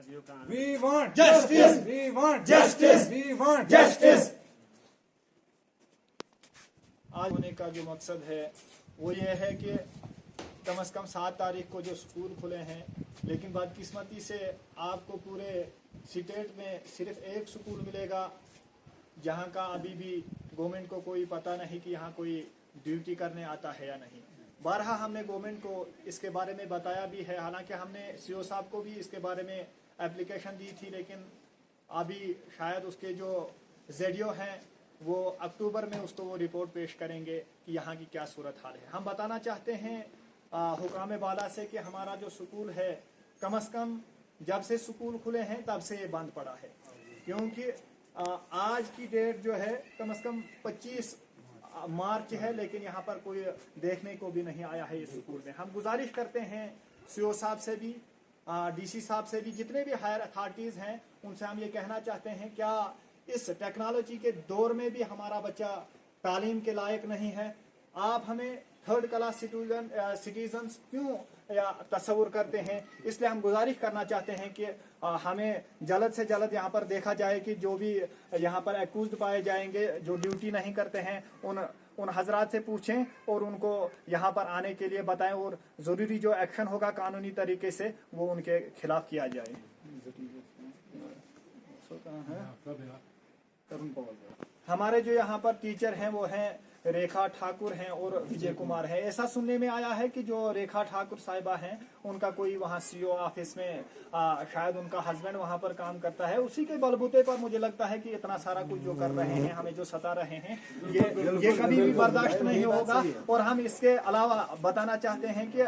We want justice. We want justice. We want justice. आज होने का जो मकसद है वो ये है कि कम से कम 7 तारीख को जो स्कूल खुले हैं, लेकिन बदकिस्मती से आपको पूरे स्टेट में सिर्फ एक स्कूल मिलेगा जहां का अभी भी गवर्नमेंट को कोई पता नहीं कि यहाँ कोई ड्यूटी करने आता है या नहीं। बारहा हमने गवर्नमेंट को इसके बारे में बताया भी है, हालांकि हमने सीओ साहब को भी इसके बारे में एप्लीकेशन दी थी, लेकिन अभी शायद उसके जो जेडियो हैं वो अक्टूबर में उसको वो रिपोर्ट पेश करेंगे कि यहाँ की क्या सूरत हाल है। हम बताना चाहते हैं हुकाम बाला से कि हमारा जो स्कूल है कम से कम जब से स्कूल खुले हैं तब से ये बंद पड़ा है, क्योंकि आज की डेट जो है कम से कम 25 मार्च है, लेकिन यहाँ पर कोई देखने को भी नहीं आया है इस स्कूल में। हम गुजारिश करते हैं सीओ साहब से भी, डीसी साहब से भी, जितने भी हायर अथॉरिटीज़ हैं उनसे हम ये कहना चाहते हैं क्या इस टेक्नोलॉजी के दौर में भी हमारा बच्चा तालीम के लायक नहीं है? आप हमें थर्ड क्लास सिटीजन्स क्यों तस्वुर करते हैं? इसलिए हम गुजारिश करना चाहते हैं कि हमें जल्द से जल्द यहाँ पर देखा जाए कि जो भी यहाँ पर एक्यूज्ड पाए जाएंगे जो ड्यूटी नहीं करते हैं उन हजरात से पूछें और उनको यहाँ पर आने के लिए बताएं, और ज़रूरी जो एक्शन होगा कानूनी तरीके से वो उनके खिलाफ किया जाए। हमारे जो यहाँ पर टीचर हैं वो हैं रेखा ठाकुर हैं और विजय कुमार है। ऐसा सुनने में आया है कि जो रेखा ठाकुर साहिबा हैं उनका कोई वहाँ सीओ ऑफिस में शायद उनका हस्बैंड वहाँ पर काम करता है। उसी के बलबूते पर मुझे लगता है कि इतना सारा कुछ जो कर रहे हैं, हमें जो सता रहे हैं, ये कभी भी बर्दाश्त नहीं होगा। और हम इसके अलावा बताना चाहते हैं कि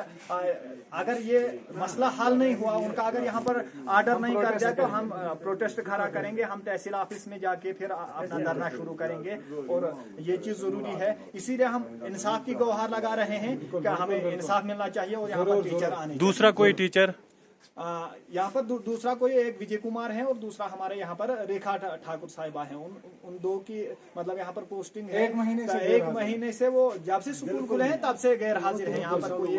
अगर ये मसला हल नहीं हुआ, उनका अगर यहाँ पर आर्डर नहीं कर जाए तो हम प्रोटेस्ट खड़ा करेंगे, हम तहसील ऑफिस में जाके फिर अपना धरना शुरू करेंगे। और ये चीज जरूरी है, इसीलिए हम इंसाफ की गुहार लगा रहे हैं कि हमें इंसाफ मिलना चाहिए। और यहाँ पर टीचर आने दूसरा कोई टीचर यहाँ पर दूसरा कोई एक विजय कुमार है और दूसरा हमारे यहाँ पर रेखा ठाकुर साहिबा हैं। उन दो की मतलब यहाँ पर पोस्टिंग है। एक महीने से वो जब से स्कूल खुले हैं तब से गैर हाजिर है यहाँ पर। कोई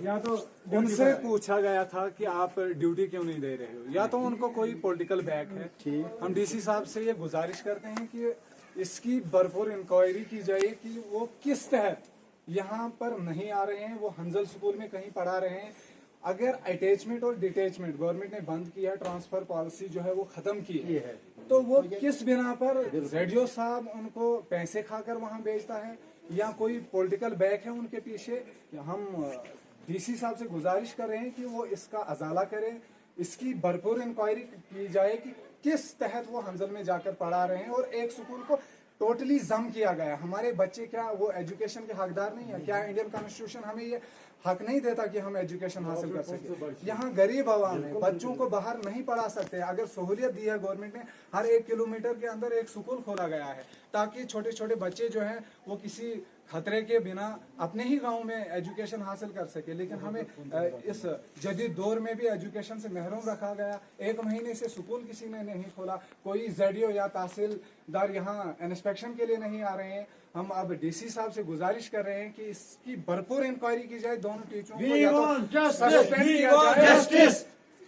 या तो उनसे पूछा गया था कि आप ड्यूटी क्यों नहीं दे रहे हो, या तो उनको कोई पॉलिटिकल बैक है। हम डीसी साहब से ये गुजारिश करते हैं कि इसकी भरपूर इंक्वायरी की जाए कि वो किस तहत यहाँ पर नहीं आ रहे हैं, वो हंजल स्कूल में कहीं पढ़ा रहे हैं। अगर अटैचमेंट और डिटैचमेंट गवर्नमेंट ने बंद किया, ट्रांसफर पॉलिसी जो है वो खत्म की है, तो वो किस बिना पर रेडियो साहब उनको पैसे खाकर वहाँ भेजता है या कोई पॉलिटिकल बैक है उनके पीछे? हम डीसी साहब से गुजारिश कर रहे हैं कि वो इसका अजाला करें, इसकी भरपूर इंक्वायरी की जाए कि किस तहत वो हंजल में जाकर पढ़ा रहे हैं। और एक स्कूल को टोटली जम किया गया। हमारे बच्चे क्या वो एजुकेशन के हकदार नहीं है? क्या इंडियन कॉन्स्टिट्यूशन हमें ये हक नहीं देता कि हम एजुकेशन हासिल कर सके? यहाँ गरीब आवाम है, बच्चों को बाहर नहीं पढ़ा सकते। अगर सहूलियत दी है गवर्नमेंट ने, हर 1 किलोमीटर के अंदर एक स्कूल खोला गया है ताकि छोटे छोटे बच्चे जो हैं वो किसी खतरे के बिना अपने ही गांव में एजुकेशन हासिल कर सके। लेकिन हमें इस जदीद दौर में भी एजुकेशन से महरूम रखा गया। 1 महीने से स्कूल किसी ने नहीं खोला, कोई जेडीओ या तहसीलदार यहाँ इंस्पेक्शन के लिए नहीं आ रहे हैं। हम अब डीसी साहब से गुजारिश कर रहे हैं कि इसकी भरपूर इंक्वायरी की जाए, दोनों टीचरों को या तो सस्पेंड किया जाए,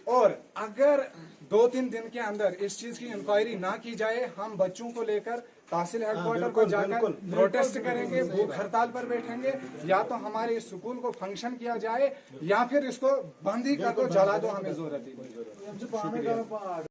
और अगर 2-3 दिन के अंदर इस चीज की इंक्वायरी ना की जाए, हम बच्चों को लेकर तहसील हेडक्वार्टर पर जाकर प्रोटेस्ट करेंगे, भूख हड़ताल पर बैठेंगे। या तो हमारे इस स्कूल को फंक्शन किया जाए या फिर इसको बंद ही कर दो, जला दो, हमें जरूरत ही नहीं।